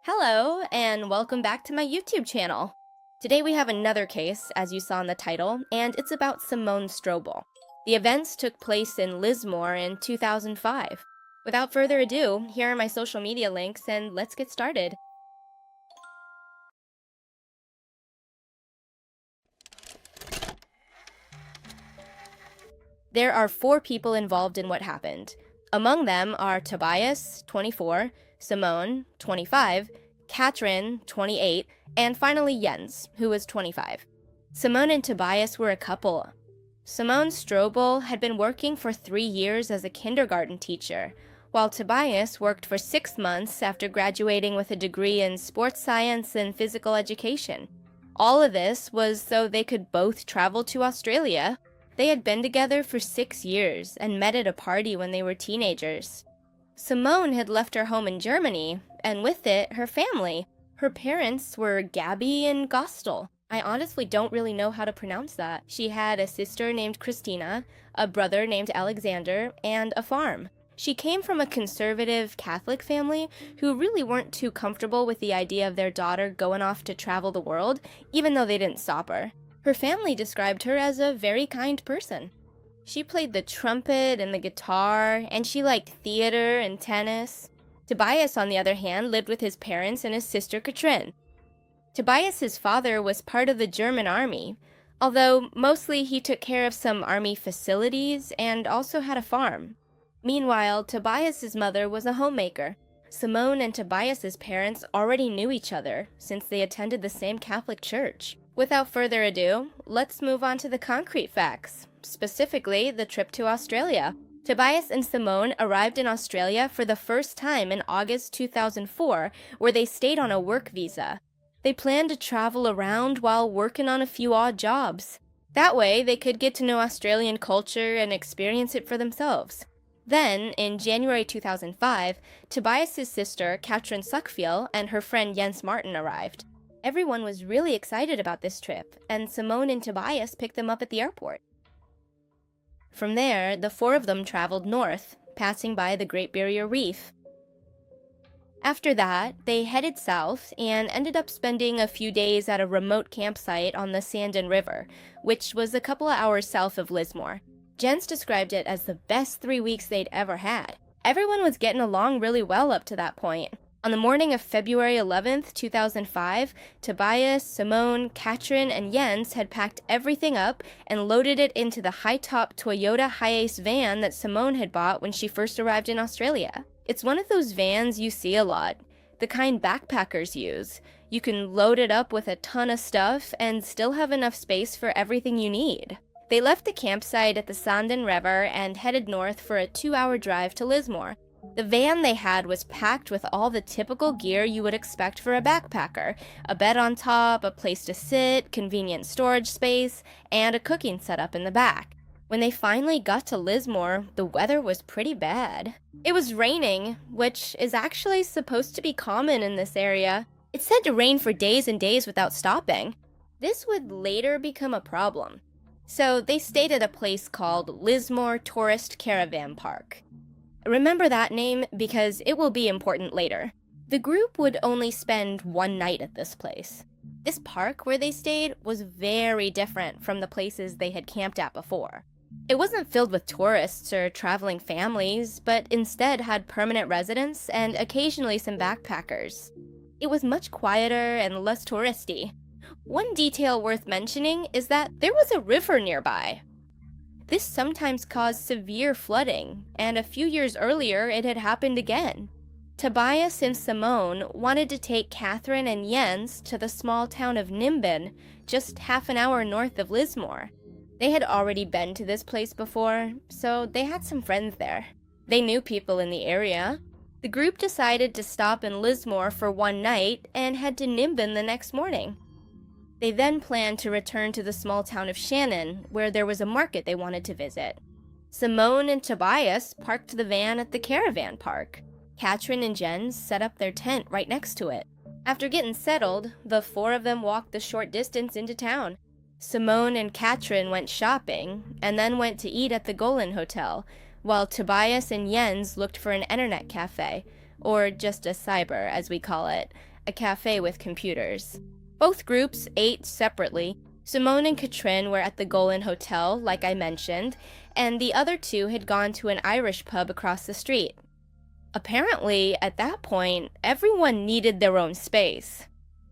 Hello, and welcome back to my YouTube channel. Today we have another case, as you saw in the title, and it's about Simone Strobel. The events took place in Lismore in 2005. Without further ado, here are my social media links, and let's get started. There are 4 people involved in what happened. Among them are Tobias, 24, Simone, 25, Katrin, 28, and finally Jens, who was 25. Simone and Tobias were a couple. Simone Strobel had been working for 3 years as a kindergarten teacher, while Tobias worked for 6 months after graduating with a degree in sports science and physical education. All of this was so they could both travel to Australia. They had been together for 6 years and met at a party when they were teenagers. Simone had left her home in Germany, and with it, her family. Her parents were Gabby and Gostel. I honestly don't really know how to pronounce that. She had a sister named Christina, a brother named Alexander, and a farm. She came from a conservative Catholic family who really weren't too comfortable with the idea of their daughter going off to travel the world, even though they didn't stop her. Her family described her as a very kind person. She played the trumpet and the guitar, and she liked theater and tennis. Tobias, on the other hand, lived with his parents and his sister Katrin. Tobias's father was part of the German army, although mostly he took care of some army facilities and also had a farm. Meanwhile, Tobias's mother was a homemaker. Simone and Tobias's parents already knew each other since they attended the same Catholic church. Without further ado, let's move on to the concrete facts, specifically the trip to Australia. Tobias and Simone arrived in Australia for the first time in August 2004, where they stayed on a work visa. They planned to travel around while working on a few odd jobs. That way, they could get to know Australian culture and experience it for themselves. Then, in January 2005, Tobias's sister, Katrin Suckfield, and her friend Jens Martin arrived. Everyone was really excited about this trip, and Simone and Tobias picked them up at the airport. From there, the 4 of them traveled north, passing by the Great Barrier Reef. After that, they headed south and ended up spending a few days at a remote campsite on the Sandon River, which was a couple of hours south of Lismore. Jens described it as the best 3 weeks they'd ever had. Everyone was getting along really well up to that point. On the morning of February 11th, 2005, Tobias, Simone, Katrin, and Jens had packed everything up and loaded it into the high-top Toyota Hiace van that Simone had bought when she first arrived in Australia. It's one of those vans you see a lot, the kind backpackers use. You can load it up with a ton of stuff and still have enough space for everything you need. They left the campsite at the Sandon River and headed north for a 2-hour drive to Lismore. The van they had was packed with all the typical gear you would expect for a backpacker: a bed on top, a place to sit, convenient storage space, and a cooking setup in the back. When they finally got to Lismore, the weather was pretty bad. It was raining, which is actually supposed to be common in this area. It said to rain for days and days without stopping. This would later become a problem. So they stayed at a place called Lismore Tourist Caravan Park. Remember that name because it will be important later. The group would only spend 1 night at this place. This park where they stayed was very different from the places they had camped at before. It wasn't filled with tourists or traveling families, but instead had permanent residents and occasionally some backpackers. It was much quieter and less touristy. One detail worth mentioning is that there was a river nearby. This sometimes caused severe flooding, and a few years earlier it had happened again. Tobias and Simone wanted to take Katrin and Jens to the small town of Nimbin, just half an hour north of Lismore. They had already been to this place before, so they had some friends there. They knew people in the area. The group decided to stop in Lismore for 1 night and head to Nimbin the next morning. They then planned to return to the small town of Shannon, where there was a market they wanted to visit. Simone and Tobias parked the van at the caravan park. Katrin and Jens set up their tent right next to it. After getting settled, the 4 of them walked the short distance into town. Simone and Katrin went shopping, and then went to eat at the Golan Hotel, while Tobias and Jens looked for an internet cafe, or just a cyber as we call it, a cafe with computers. Both groups ate separately. Simone and Katrin were at the Golan Hotel, like I mentioned, and the other two had gone to an Irish pub across the street. Apparently, at that point, everyone needed their own space.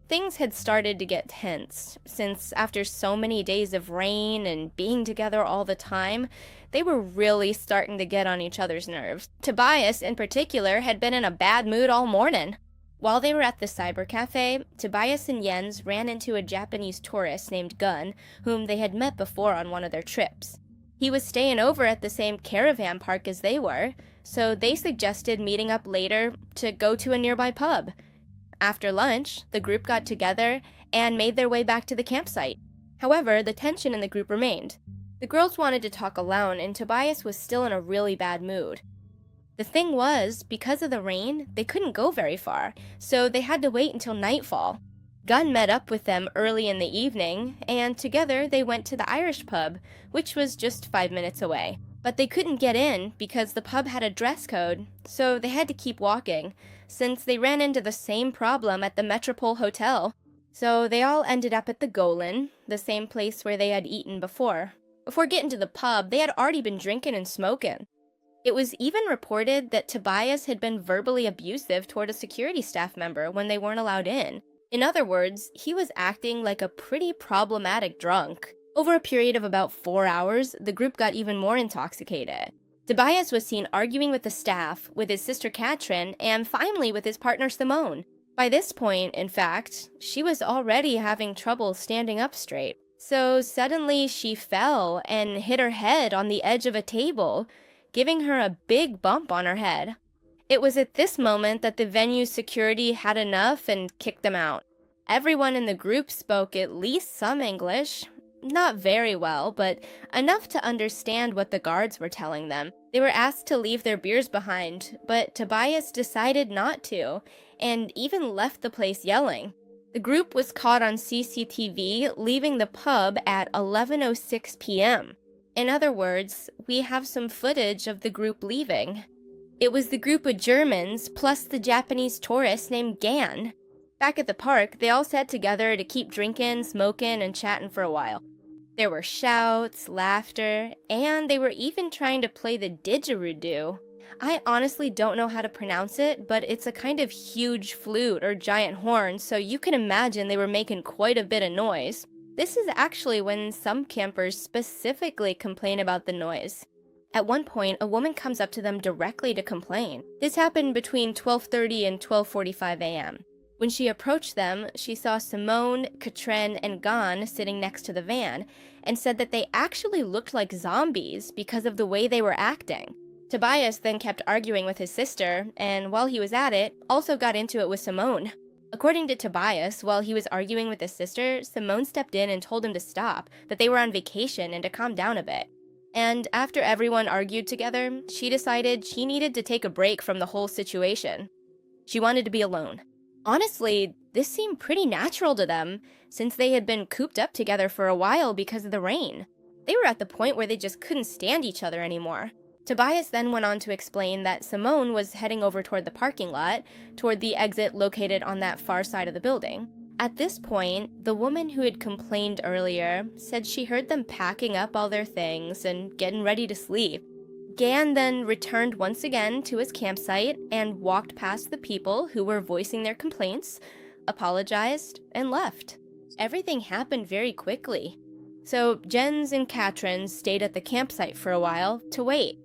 Things had started to get tense, since after so many days of rain and being together all the time, they were really starting to get on each other's nerves. Tobias, in particular, had been in a bad mood all morning. While they were at the cyber cafe, Tobias and Jens ran into a Japanese tourist named Gun, whom they had met before on one of their trips. He was staying over at the same caravan park as they were, so they suggested meeting up later to go to a nearby pub. After lunch, the group got together and made their way back to the campsite. However, the tension in the group remained. The girls wanted to talk alone, and Tobias was still in a really bad mood. The thing was, because of the rain, they couldn't go very far, so they had to wait until nightfall. Gunn met up with them early in the evening, and together they went to the Irish pub, which was just 5 minutes away. But they couldn't get in because the pub had a dress code, so they had to keep walking, since they ran into the same problem at the Metropole Hotel. So they all ended up at the Golan, the same place where they had eaten before. Before getting to the pub, they had already been drinking and smoking. It was even reported that Tobias had been verbally abusive toward a security staff member when they weren't allowed in. In other words, he was acting like a pretty problematic drunk. Over a period of about 4 hours, the group got even more intoxicated. Tobias was seen arguing with the staff, with his sister Katrin, and finally with his partner Simone. By this point, in fact, she was already having trouble standing up straight. So suddenly she fell and hit her head on the edge of a table, giving her a big bump on her head. It was at this moment that the venue's security had enough and kicked them out. Everyone in the group spoke at least some English. Not very well, but enough to understand what the guards were telling them. They were asked to leave their beers behind, but Tobias decided not to, and even left the place yelling. The group was caught on CCTV leaving the pub at 11:06 p.m. In other words, we have some footage of the group leaving. It was the group of Germans plus the Japanese tourist named Gan. Back at the park, they all sat together to keep drinking, smoking, and chatting for a while. There were shouts, laughter, and they were even trying to play the didgeridoo. I honestly don't know how to pronounce it, but it's a kind of huge flute or giant horn, so you can imagine they were making quite a bit of noise. This is actually when some campers specifically complain about the noise. At one point, a woman comes up to them directly to complain. This happened between 12:30 and 12:45 a.m. When she approached them, she saw Simone, Katrin, and Gan sitting next to the van, and said that they actually looked like zombies because of the way they were acting. Tobias then kept arguing with his sister, and while he was at it, also got into it with Simone. According to Tobias, while he was arguing with his sister, Simone stepped in and told him to stop, that they were on vacation and to calm down a bit. And after everyone argued together, she decided she needed to take a break from the whole situation. She wanted to be alone. Honestly, this seemed pretty natural to them, since they had been cooped up together for a while because of the rain. They were at the point where they just couldn't stand each other anymore. Tobias then went on to explain that Simone was heading over toward the parking lot, toward the exit located on that far side of the building. At this point, the woman who had complained earlier said she heard them packing up all their things and getting ready to sleep. Gan then returned once again to his campsite and walked past the people who were voicing their complaints, apologized, and left. Everything happened very quickly. So Jens and Katrin stayed at the campsite for a while to wait.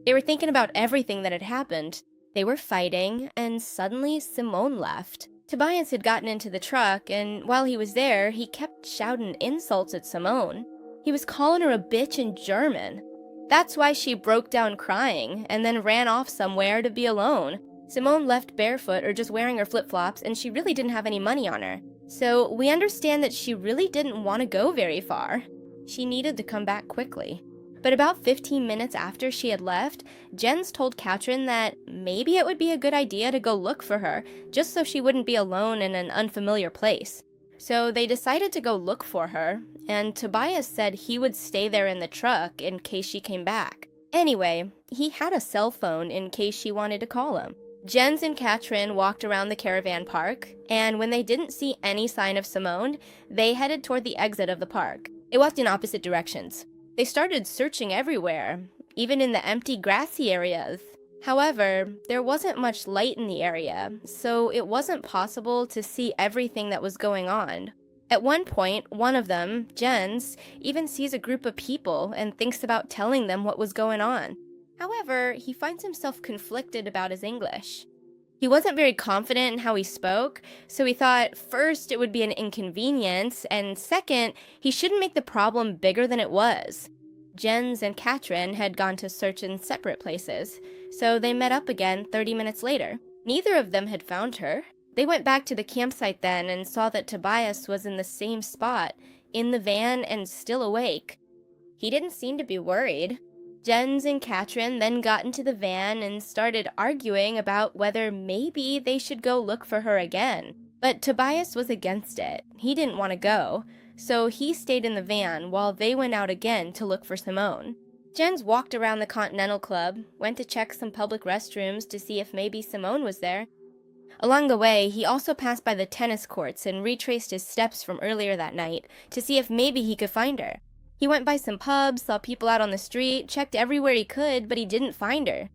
They were thinking about everything that had happened. They were fighting, and suddenly Simone left. Tobias had gotten into the truck, and while he was there, he kept shouting insults at Simone. He was calling her a bitch in German. That's why she broke down crying, and then ran off somewhere to be alone. Simone left barefoot or just wearing her flip-flops, and she really didn't have any money on her. So we understand that she really didn't want to go very far. She needed to come back quickly. But about 15 minutes after she had left, Jens told Katrin that maybe it would be a good idea to go look for her, just so she wouldn't be alone in an unfamiliar place. So they decided to go look for her, and Tobias said he would stay there in the truck in case she came back. Anyway, he had a cell phone in case she wanted to call him. Jens and Katrin walked around the caravan park, and when they didn't see any sign of Simone, they headed toward the exit of the park. They walked in opposite directions. They started searching everywhere, even in the empty grassy areas. However, there wasn't much light in the area, so it wasn't possible to see everything that was going on. At one point, one of them, Jens, even sees a group of people and thinks about telling them what was going on. However, he finds himself conflicted about his English. He wasn't very confident in how he spoke, so he thought first it would be an inconvenience, and second, he shouldn't make the problem bigger than it was. Jens and Katrin had gone to search in separate places, so they met up again 30 minutes later. Neither of them had found her. They went back to the campsite then and saw that Tobias was in the same spot, in the van and still awake. He didn't seem to be worried. Jens and Katrin then got into the van and started arguing about whether maybe they should go look for her again. But Tobias was against it. He didn't want to go, so he stayed in the van while they went out again to look for Simone. Jens walked around the Continental Club, went to check some public restrooms to see if maybe Simone was there. Along the way, he also passed by the tennis courts and retraced his steps from earlier that night to see if maybe he could find her. He went by some pubs, saw people out on the street, checked everywhere he could, but he didn't find her.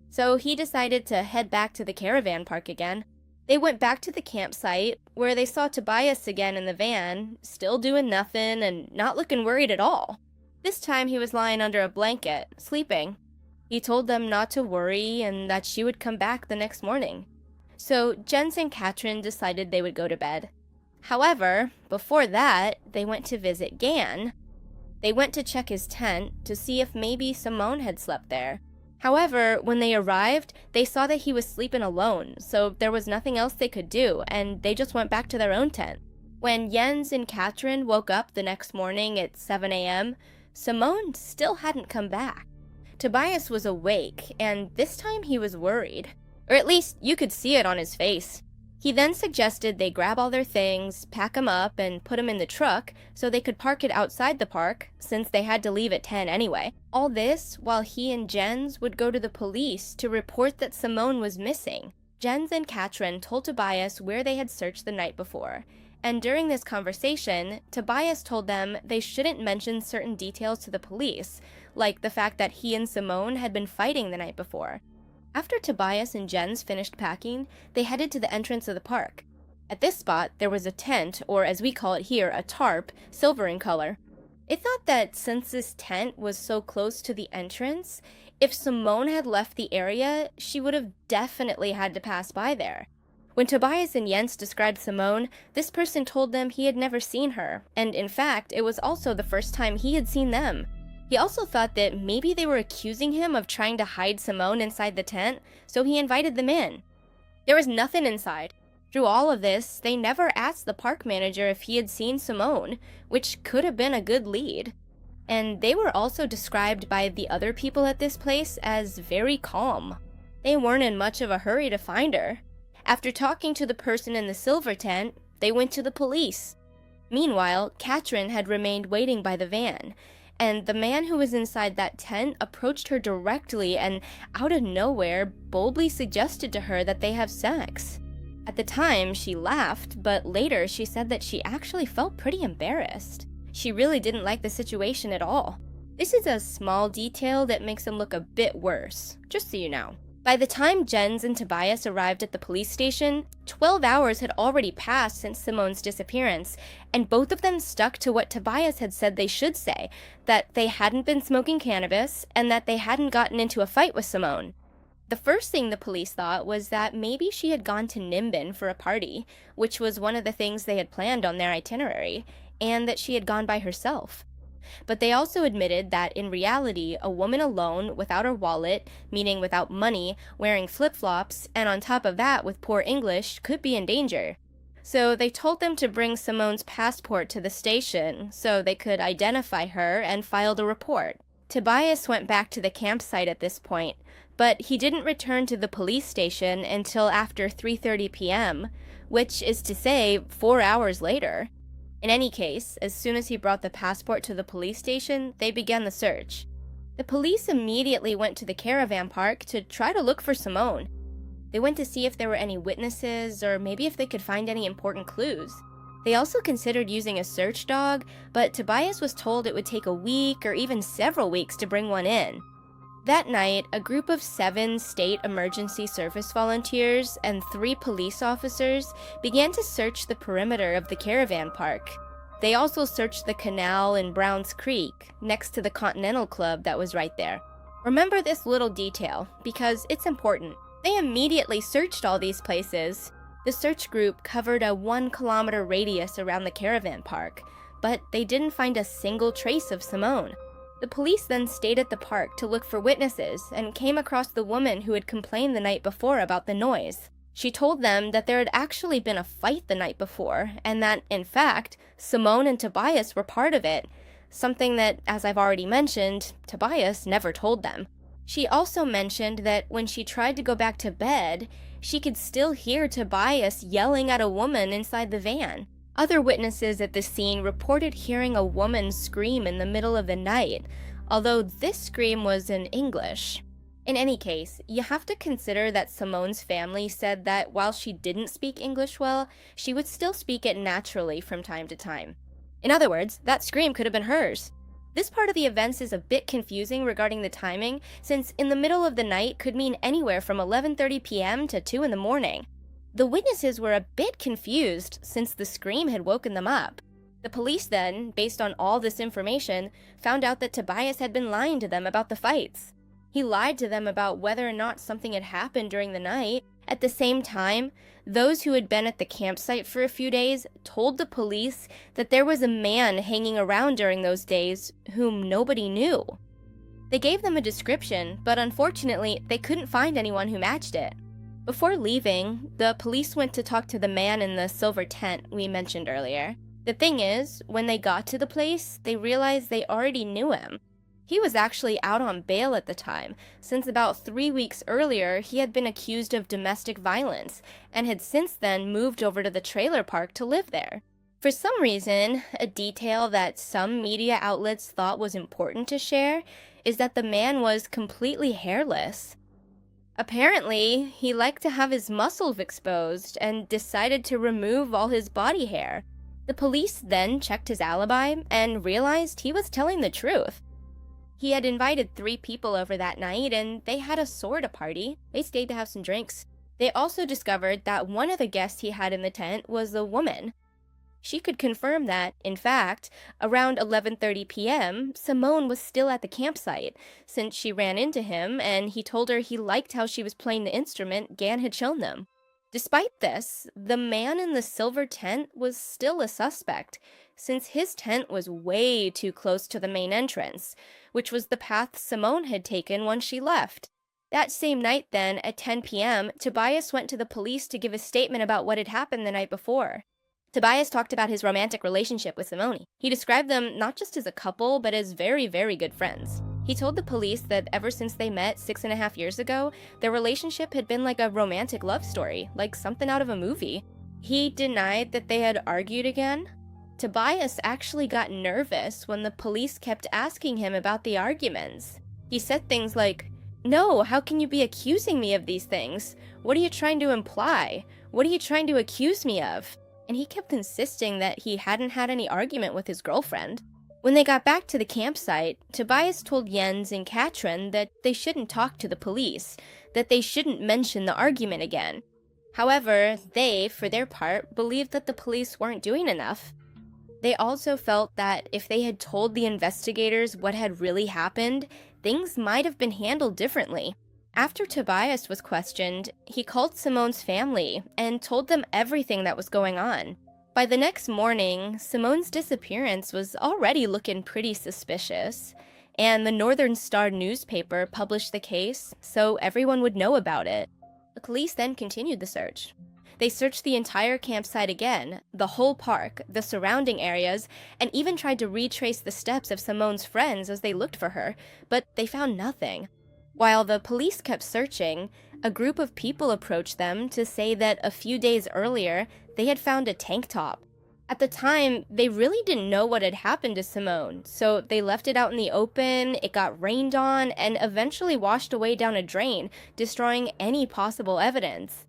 So he decided to head back to the caravan park again. They went back to the campsite, where they saw Tobias again in the van, still doing nothing and not looking worried at all. This time he was lying under a blanket, sleeping. He told them not to worry and that she would come back the next morning. So Jens and Katrin decided they would go to bed. However, before that, they went to visit Gan. They went to check his tent to see if maybe Simone had slept there. However, when they arrived, they saw that he was sleeping alone, so there was nothing else they could do, and they just went back to their own tent. When Jens and Katrin woke up the next morning at 7 a.m., Simone still hadn't come back. Tobias was awake, and this time he was worried. Or at least you could see it on his face. He then suggested they grab all their things, pack them up, and put them in the truck so they could park it outside the park, since they had to leave at 10 anyway. All this while he and Jens would go to the police to report that Simone was missing. Jens and Katrin told Tobias where they had searched the night before, and during this conversation, Tobias told them they shouldn't mention certain details to the police, like the fact that he and Simone had been fighting the night before. After Tobias and Jens finished packing, they headed to the entrance of the park. At this spot, there was a tent, or as we call it here, a tarp, silver in color. They thought that since this tent was so close to the entrance, if Simone had left the area, she would have definitely had to pass by there. When Tobias and Jens described Simone, this person told them he had never seen her, and in fact, it was also the first time he had seen them. He also thought that maybe they were accusing him of trying to hide Simone inside the tent, so he invited them in. There was nothing inside. Through all of this, they never asked the park manager if he had seen Simone, which could have been a good lead. And they were also described by the other people at this place as very calm. They weren't in much of a hurry to find her. After talking to the person in the silver tent, they went to the police. Meanwhile, Katrin had remained waiting by the van, and the man who was inside that tent approached her directly and, out of nowhere, boldly suggested to her that they have sex. At the time, she laughed, but later she said that she actually felt pretty embarrassed. She really didn't like the situation at all. This is a small detail that makes him look a bit worse, just so you know. By the time Jens and Tobias arrived at the police station, 12 hours had already passed since Simone's disappearance, and both of them stuck to what Tobias had said they should say, that they hadn't been smoking cannabis, and that they hadn't gotten into a fight with Simone. The first thing the police thought was that maybe she had gone to Nimbin for a party, which was one of the things they had planned on their itinerary, and that she had gone by herself. But they also admitted that in reality, a woman alone, without her wallet, meaning without money, wearing flip-flops, and on top of that with poor English, could be in danger. So they told them to bring Simone's passport to the station so they could identify her and filed a report. Tobias went back to the campsite at this point, but he didn't return to the police station until after 3:30 p.m., which is to say 4 hours later. In any case, as soon as he brought the passport to the police station, they began the search. The police immediately went to the caravan park to try to look for Simone. They went to see if there were any witnesses or maybe if they could find any important clues. They also considered using a search dog, but Tobias was told it would take a week or even several weeks to bring one in. That night, a group of 7 state emergency service volunteers and 3 police officers began to search the perimeter of the caravan park. They also searched the canal in Browns Creek, next to the Continental Club that was right there. Remember this little detail, because it's important. They immediately searched all these places. The search group covered a 1-kilometer radius around the caravan park, but they didn't find a single trace of Simone. The police then stayed at the park to look for witnesses and came across the woman who had complained the night before about the noise. She told them that there had actually been a fight the night before, and that, in fact, Simone and Tobias were part of it, something that, as I've already mentioned, Tobias never told them. She also mentioned that when she tried to go back to bed, she could still hear Tobias yelling at a woman inside the van. Other witnesses at the scene reported hearing a woman scream in the middle of the night, although this scream was in English. In any case, you have to consider that Simone's family said that while she didn't speak English well, she would still speak it naturally from time to time. In other words, that scream could have been hers. This part of the events is a bit confusing regarding the timing, since in the middle of the night could mean anywhere from 11:30 p.m. to 2 in the morning. The witnesses were a bit confused since the scream had woken them up. The police then, based on all this information, found out that Tobias had been lying to them about the fights. He lied to them about whether or not something had happened during the night. At the same time, those who had been at the campsite for a few days told the police that there was a man hanging around during those days whom nobody knew. They gave them a description, but unfortunately, they couldn't find anyone who matched it. Before leaving, the police went to talk to the man in the silver tent we mentioned earlier. The thing is, when they got to the place, they realized they already knew him. He was actually out on bail at the time, since about 3 weeks earlier he had been accused of domestic violence, and had since then moved over to the trailer park to live there. For some reason, a detail that some media outlets thought was important to share is that the man was completely hairless. Apparently, he liked to have his muscles exposed and decided to remove all his body hair. The police then checked his alibi and realized he was telling the truth. He had invited 3 people over that night and they had a sorta party. They stayed to have some drinks. They also discovered that one of the guests he had in the tent was a woman. She could confirm that, in fact, around 11:30 p.m., Simone was still at the campsite, since she ran into him and he told her he liked how she was playing the instrument Gan had shown them. Despite this, the man in the silver tent was still a suspect, since his tent was way too close to the main entrance, which was the path Simone had taken once she left. That same night then, at 10 p.m., Tobias went to the police to give a statement about what had happened the night before. Tobias talked about his romantic relationship with Simone. He described them not just as a couple, but as very, very good friends. He told the police that ever since they met 6.5 years ago, their relationship had been like a romantic love story, like something out of a movie. He denied that they had argued again. Tobias actually got nervous when the police kept asking him about the arguments. He said things like, "No, how can you be accusing me of these things? What are you trying to imply? What are you trying to accuse me of?" And he kept insisting that he hadn't had any argument with his girlfriend. When they got back to the campsite, Tobias told Jens and Katrin that they shouldn't talk to the police, that they shouldn't mention the argument again. However, they, for their part, believed that the police weren't doing enough. They also felt that if they had told the investigators what had really happened, things might have been handled differently. After Tobias was questioned, he called Simone's family and told them everything that was going on. By the next morning, Simone's disappearance was already looking pretty suspicious, and the Northern Star newspaper published the case so everyone would know about it. The police then continued the search. They searched the entire campsite again, the whole park, the surrounding areas, and even tried to retrace the steps of Simone's friends as they looked for her, but they found nothing. While the police kept searching, a group of people approached them to say that a few days earlier, they had found a tank top. At the time, they really didn't know what had happened to Simone, so they left it out in the open, it got rained on, and eventually washed away down a drain, destroying any possible evidence.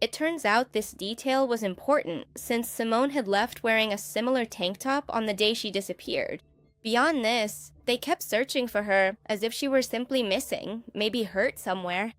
It turns out this detail was important since Simone had left wearing a similar tank top on the day she disappeared. Beyond this, they kept searching for her as if she were simply missing, maybe hurt somewhere.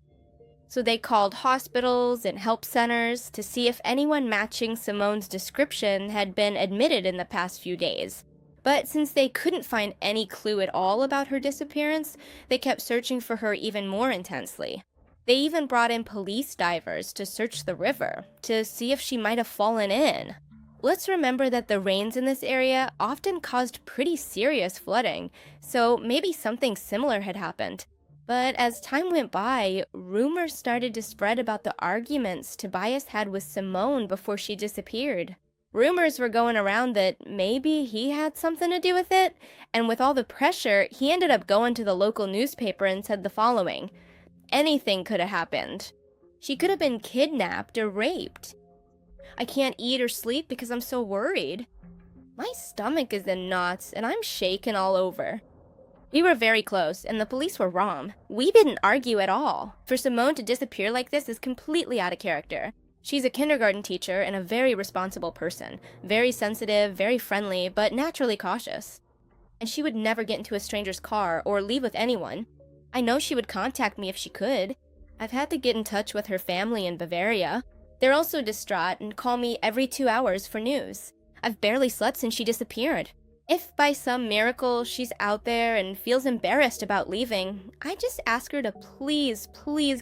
So they called hospitals and help centers to see if anyone matching Simone's description had been admitted in the past few days. But since they couldn't find any clue at all about her disappearance, they kept searching for her even more intensely. They even brought in police divers to search the river to see if she might have fallen in. Let's remember that the rains in this area often caused pretty serious flooding, so maybe something similar had happened. But as time went by, rumors started to spread about the arguments Tobias had with Simone before she disappeared. Rumors were going around that maybe he had something to do with it, and with all the pressure, he ended up going to the local newspaper and said the following: anything could have happened. She could have been kidnapped or raped. I can't eat or sleep because I'm so worried. My stomach is in knots and I'm shaking all over. We were very close, and the police were wrong. We didn't argue at all. For Simone to disappear like this is completely out of character. She's a kindergarten teacher and a very responsible person. Very sensitive, very friendly, but naturally cautious. And she would never get into a stranger's car or leave with anyone. I know she would contact me if she could. I've had to get in touch with her family in Bavaria. They're also distraught and call me every 2 hours for news. I've barely slept since she disappeared. If by some miracle she's out there and feels embarrassed about leaving, I just ask her to please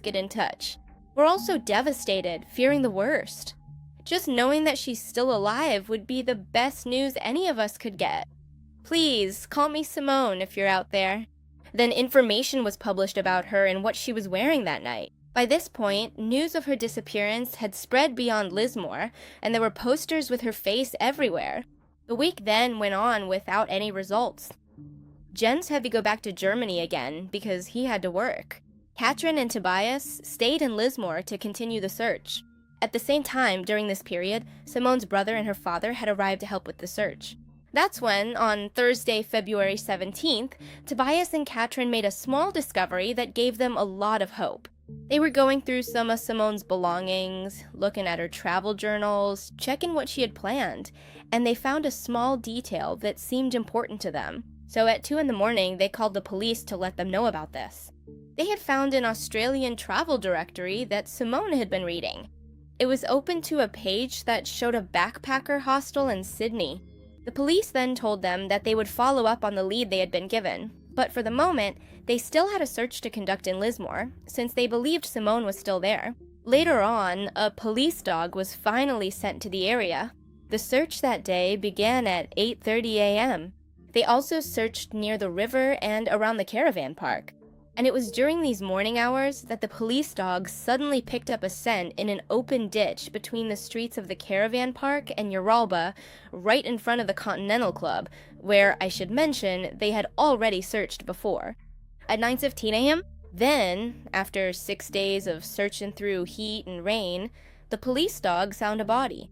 get in touch. We're also devastated, fearing the worst. Just knowing that she's still alive would be the best news any of us could get. Please, call me Simone if you're out there. Then information was published about her and what she was wearing that night. By this point, news of her disappearance had spread beyond Lismore, and there were posters with her face everywhere. The week then went on without any results. Jens had to go back to Germany again because he had to work. Katrin and Tobias stayed in Lismore to continue the search. At the same time, during this period, Simone's brother and her father had arrived to help with the search. That's when, on Thursday, February 17th, Tobias and Katrin made a small discovery that gave them a lot of hope. They were going through some of Simone's belongings, looking at her travel journals, checking what she had planned, and they found a small detail that seemed important to them. So at 2 a.m, they called the police to let them know about this. They had found an Australian travel directory that Simone had been reading. It was open to a page that showed a backpacker hostel in Sydney. The police then told them that they would follow up on the lead they had been given, but for the moment, they still had a search to conduct in Lismore, since they believed Simone was still there. Later on, a police dog was finally sent to the area. The search that day began at 8:30 a.m. They also searched near the river and around the caravan park. And it was during these morning hours that the police dog suddenly picked up a scent in an open ditch between the streets of the caravan park and Uralba, right in front of the Continental Club, where, I should mention, they had already searched before. At 9:15 a.m., then, after 6 days of searching through heat and rain, the police dog found a body.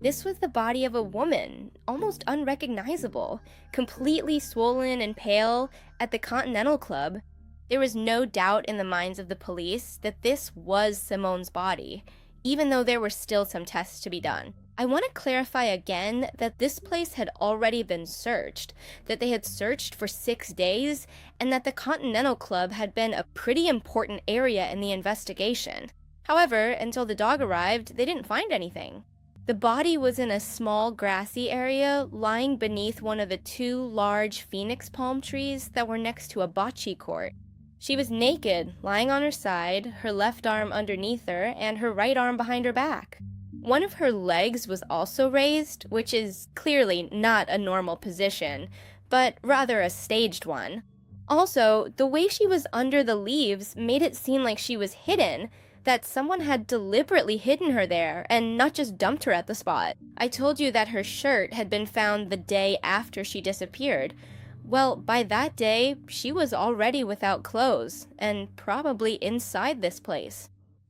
This was the body of a woman, almost unrecognizable, completely swollen and pale, at the Continental Club. There was no doubt in the minds of the police that this was Simone's body, even though there were still some tests to be done. I want to clarify again that this place had already been searched, that they had searched for 6 days, and that the Continental Club had been a pretty important area in the investigation. However, until the dog arrived, they didn't find anything. The body was in a small grassy area lying beneath one of the 2 large phoenix palm trees that were next to a bocce court. She was naked, lying on her side, her left arm underneath her, and her right arm behind her back. One of her legs was also raised, which is clearly not a normal position, but rather a staged one. Also, the way she was under the leaves made it seem like she was hidden, that someone had deliberately hidden her there and not just dumped her at the spot. I told you that her shirt had been found the day after she disappeared. Well, by that day, she was already without clothes, and probably inside this place.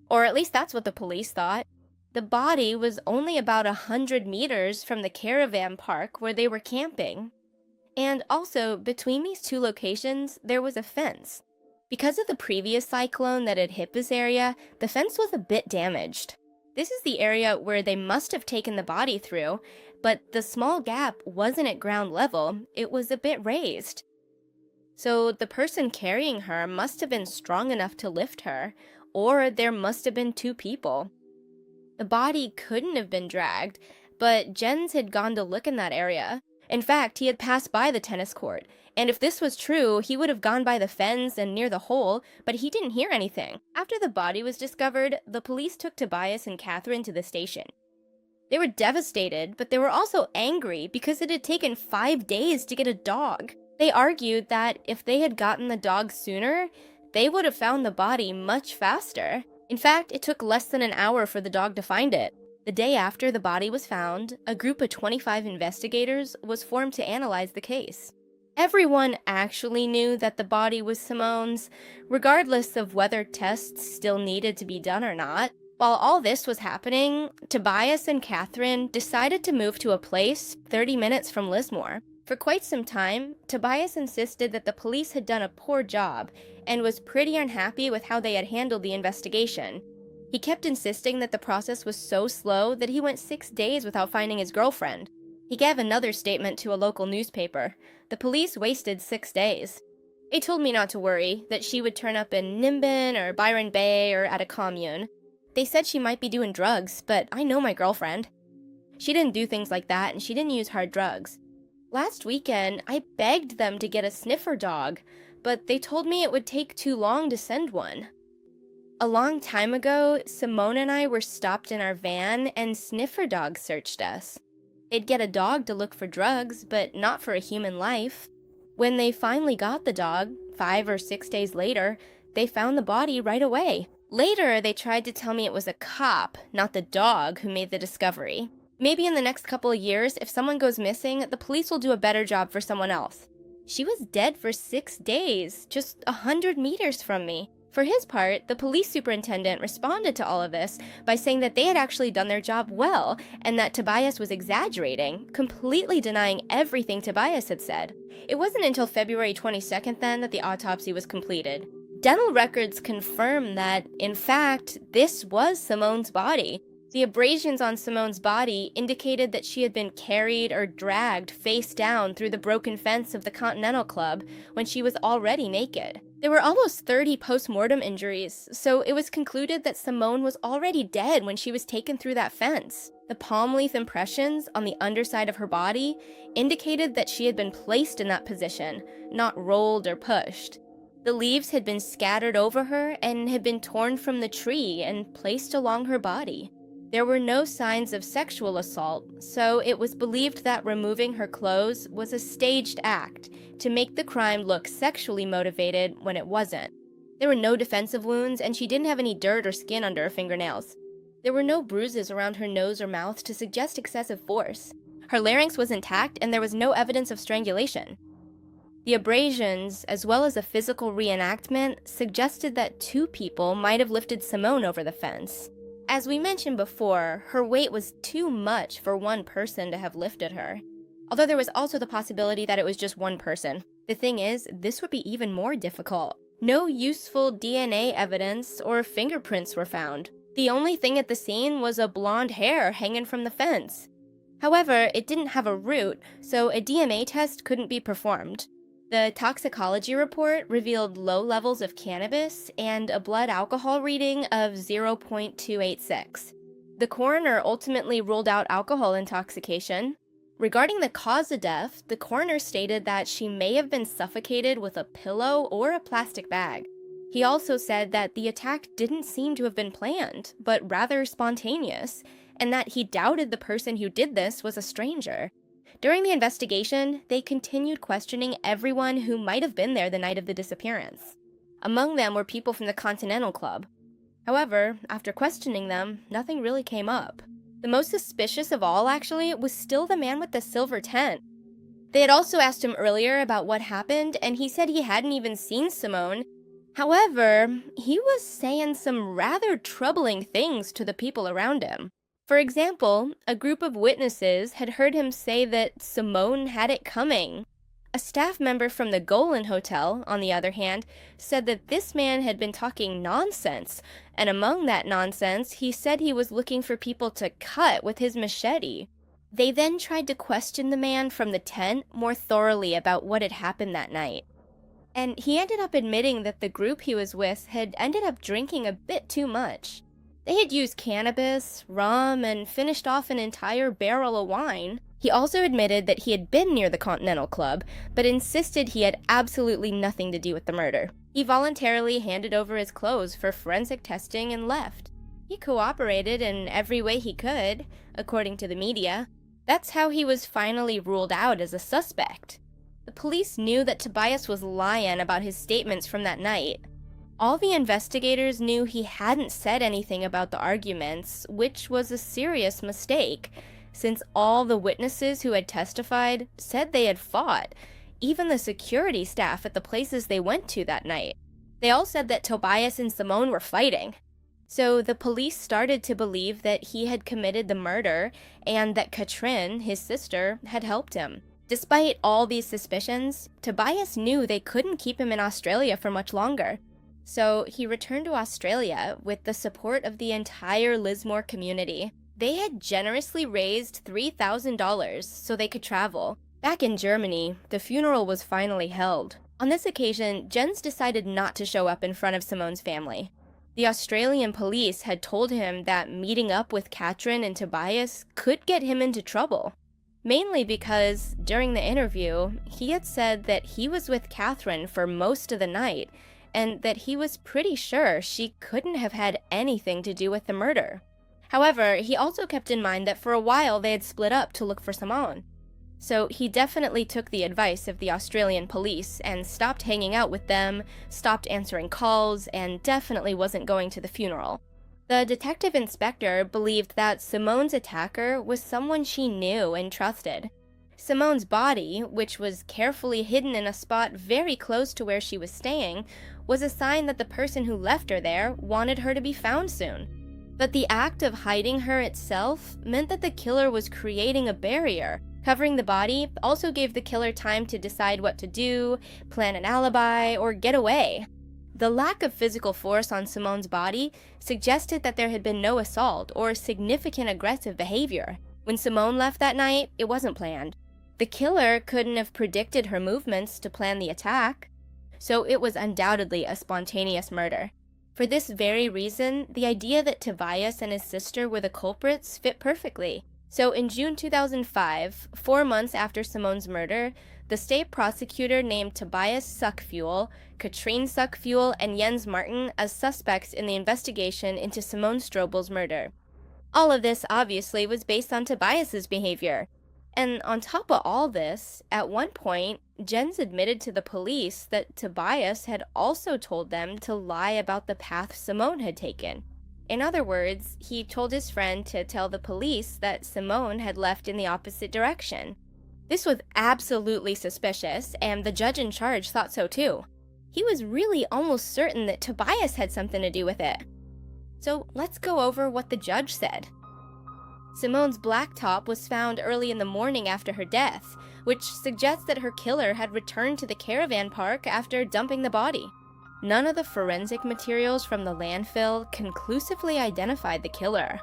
Or at least that's what the police thought. The body was only about 100 meters from the caravan park where they were camping. And also, between these two locations, there was a fence. Because of the previous cyclone that had hit this area, the fence was a bit damaged. This is the area where they must have taken the body through, but the small gap wasn't at ground level, it was a bit raised. So the person carrying her must have been strong enough to lift her, or there must have been two people. The body couldn't have been dragged, but Jens had gone to look in that area. In fact, he had passed by the tennis court, and if this was true, he would have gone by the fence and near the hole, but he didn't hear anything. After the body was discovered, the police took Tobias and Catherine to the station. They were devastated, but they were also angry because it had taken 5 days to get a dog. They argued that if they had gotten the dog sooner, they would have found the body much faster. In fact, it took less than an hour for the dog to find it. The day after the body was found, a group of 25 investigators was formed to analyze the case. Everyone actually knew that the body was Simone's, regardless of whether tests still needed to be done or not. While all this was happening, Tobias and Catherine decided to move to a place 30 minutes from Lismore. For quite some time, Tobias insisted that the police had done a poor job and was pretty unhappy with how they had handled the investigation. He kept insisting that the process was so slow that he went 6 days without finding his girlfriend. He gave another statement to a local newspaper. The police wasted 6 days. They told me not to worry, that she would turn up in Nimbin or Byron Bay or at a commune. They said she might be doing drugs, but I know my girlfriend. She didn't do things like that, and she didn't use hard drugs. Last weekend, I begged them to get a sniffer dog, but they told me it would take too long to send one. A long time ago, Simone and I were stopped in our van and sniffer dogs searched us. They'd get a dog to look for drugs, but not for a human life. When they finally got the dog, 5 or 6 days later, they found the body right away. Later, they tried to tell me it was a cop, not the dog, who made the discovery. Maybe in the next couple of years, if someone goes missing, the police will do a better job for someone else. She was dead for 6 days, just 100 meters from me. For his part, the police superintendent responded to all of this by saying that they had actually done their job well and that Tobias was exaggerating, completely denying everything Tobias had said. It wasn't until February 22nd then that the autopsy was completed. Dental records confirm that, in fact, this was Simone's body. The abrasions on Simone's body indicated that she had been carried or dragged face down through the broken fence of the Continental Club when she was already naked. There were almost 30 post-mortem injuries, so it was concluded that Simone was already dead when she was taken through that fence. The palm leaf impressions on the underside of her body indicated that she had been placed in that position, not rolled or pushed. The leaves had been scattered over her and had been torn from the tree and placed along her body. There were no signs of sexual assault, so it was believed that removing her clothes was a staged act to make the crime look sexually motivated when it wasn't. There were no defensive wounds, and she didn't have any dirt or skin under her fingernails. There were no bruises around her nose or mouth to suggest excessive force. Her larynx was intact, and there was no evidence of strangulation. The abrasions, as well as a physical reenactment, suggested that 2 people might have lifted Simone over the fence. As we mentioned before, her weight was too much for one person to have lifted her. Although there was also the possibility that it was just one person. The thing is, this would be even more difficult. No useful DNA evidence or fingerprints were found. The only thing at the scene was a blonde hair hanging from the fence. However, it didn't have a root, so a DNA test couldn't be performed. The toxicology report revealed low levels of cannabis and a blood alcohol reading of 0.286. The coroner ultimately ruled out alcohol intoxication. Regarding the cause of death, the coroner stated that she may have been suffocated with a pillow or a plastic bag. He also said that the attack didn't seem to have been planned, but rather spontaneous, and that he doubted the person who did this was a stranger. During the investigation, they continued questioning everyone who might have been there the night of the disappearance. Among them were people from the Continental Club. However, after questioning them, nothing really came up. The most suspicious of all, actually, was still the man with the silver tent. They had also asked him earlier about what happened, and he said he hadn't even seen Simone. However, he was saying some rather troubling things to the people around him. For example, a group of witnesses had heard him say that Simone had it coming. A staff member from the Golan Hotel, on the other hand, said that this man had been talking nonsense, and among that nonsense, he said he was looking for people to cut with his machete. They then tried to question the man from the tent more thoroughly about what had happened that night. And he ended up admitting that the group he was with had ended up drinking a bit too much. They had used cannabis, rum, and finished off an entire barrel of wine. He also admitted that he had been near the Continental Club, but insisted he had absolutely nothing to do with the murder. He voluntarily handed over his clothes for forensic testing and left. He cooperated in every way he could, according to the media. That's how he was finally ruled out as a suspect. The police knew that Tobias was lying about his statements from that night. All the investigators knew he hadn't said anything about the arguments, which was a serious mistake, since all the witnesses who had testified said they had fought, even the security staff at the places they went to that night. They all said that Tobias and Simone were fighting. So the police started to believe that he had committed the murder and that Katrin, his sister, had helped him. Despite all these suspicions, Tobias knew they couldn't keep him in Australia for much longer. So he returned to Australia with the support of the entire Lismore community. They had generously raised $3,000 so they could travel. Back in Germany, the funeral was finally held. On this occasion, Jens decided not to show up in front of Simone's family. The Australian police had told him that meeting up with Katrin and Tobias could get him into trouble. Mainly because, during the interview, he had said that he was with Katrin for most of the night, and that he was pretty sure she couldn't have had anything to do with the murder. However, he also kept in mind that for a while they had split up to look for Simone. So he definitely took the advice of the Australian police and stopped hanging out with them, stopped answering calls, and definitely wasn't going to the funeral. The detective inspector believed that Simone's attacker was someone she knew and trusted. Simone's body, which was carefully hidden in a spot very close to where she was staying, was a sign that the person who left her there wanted her to be found soon. But the act of hiding her itself meant that the killer was creating a barrier. Covering the body also gave the killer time to decide what to do, plan an alibi, or get away. The lack of physical force on Simone's body suggested that there had been no assault or significant aggressive behavior. When Simone left that night, it wasn't planned. The killer couldn't have predicted her movements to plan the attack, so it was undoubtedly a spontaneous murder. For this very reason, the idea that Tobias and his sister were the culprits fit perfectly. So in June 2005, 4 months after Simone's murder, the state prosecutor named Tobias Suckfuel, Katrin Suckfuel, and Jens Martin as suspects in the investigation into Simone Strobel's murder. All of this obviously was based on Tobias's behavior. And on top of all this, at one point, Jens admitted to the police that Tobias had also told them to lie about the path Simone had taken. In other words, he told his friend to tell the police that Simone had left in the opposite direction. This was absolutely suspicious, and the judge in charge thought so too. He was really almost certain that Tobias had something to do with it. So let's go over what the judge said. Simone's black top was found early in the morning after her death, which suggests that her killer had returned to the caravan park after dumping the body. None of the forensic materials from the landfill conclusively identified the killer.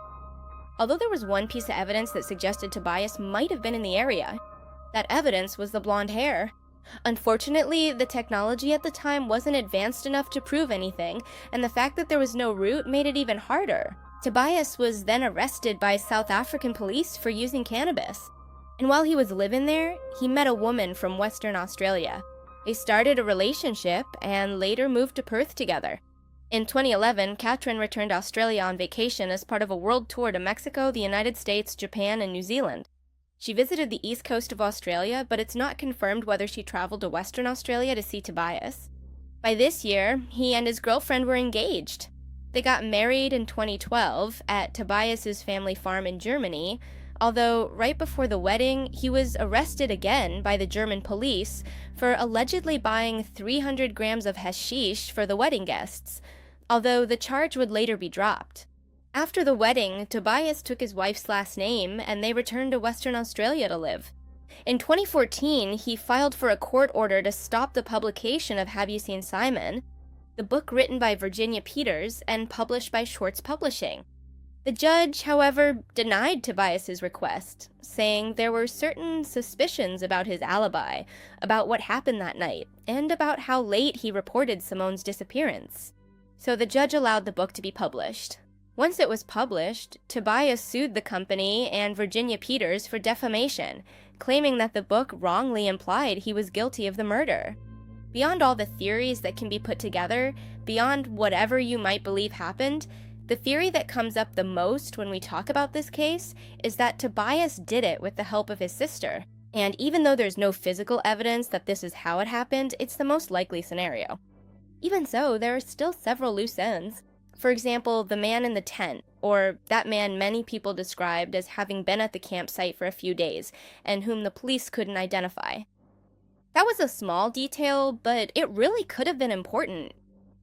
Although there was one piece of evidence that suggested Tobias might have been in the area. That evidence was the blonde hair. Unfortunately, the technology at the time wasn't advanced enough to prove anything, and the fact that there was no root made it even harder. Tobias was then arrested by South African police for using cannabis. And while he was living there, he met a woman from Western Australia. They started a relationship and later moved to Perth together. In 2011, Katrin returned to Australia on vacation as part of a world tour to Mexico, the United States, Japan, and New Zealand. She visited the east coast of Australia, but it's not confirmed whether she traveled to Western Australia to see Tobias. By this year, he and his girlfriend were engaged. They got married in 2012 at Tobias's family farm in Germany, although right before the wedding, he was arrested again by the German police for allegedly buying 300 grams of hashish for the wedding guests, although the charge would later be dropped. After the wedding, Tobias took his wife's last name and they returned to Western Australia to live. In 2014, he filed for a court order to stop the publication of Have You Seen Simon, the book written by Virginia Peters and published by Schwartz Publishing. The judge, however, denied Tobias's request, saying there were certain suspicions about his alibi, about what happened that night, and about how late he reported Simone's disappearance. So the judge allowed the book to be published. Once it was published, Tobias sued the company and Virginia Peters for defamation, claiming that the book wrongly implied he was guilty of the murder. Beyond all the theories that can be put together, beyond whatever you might believe happened, the theory that comes up the most when we talk about this case is that Tobias did it with the help of his sister. And even though there's no physical evidence that this is how it happened, it's the most likely scenario. Even so, there are still several loose ends. For example, the man in the tent, or that man many people described as having been at the campsite for a few days, and whom the police couldn't identify. That was a small detail, but it really could have been important.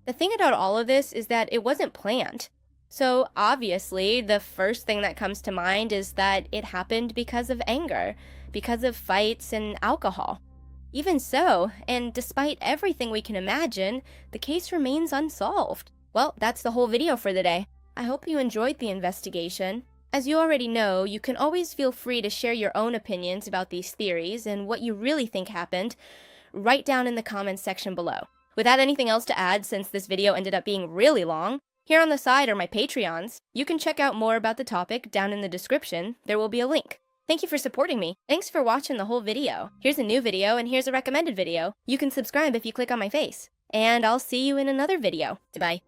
The thing about all of this is that it wasn't planned. So obviously, the first thing that comes to mind is that it happened because of anger, because of fights and alcohol. Even so, and despite everything we can imagine, the case remains unsolved. Well, that's the whole video for the day. I hope you enjoyed the investigation. As you already know, you can always feel free to share your own opinions about these theories and what you really think happened right down in the comments section below. Without anything else to add, since this video ended up being really long, here on the side are my Patreons. You can check out more about the topic down in the description. There will be a link. Thank you for supporting me. Thanks for watching the whole video. Here's a new video and here's a recommended video. You can subscribe if you click on my face. And I'll see you in another video. Goodbye.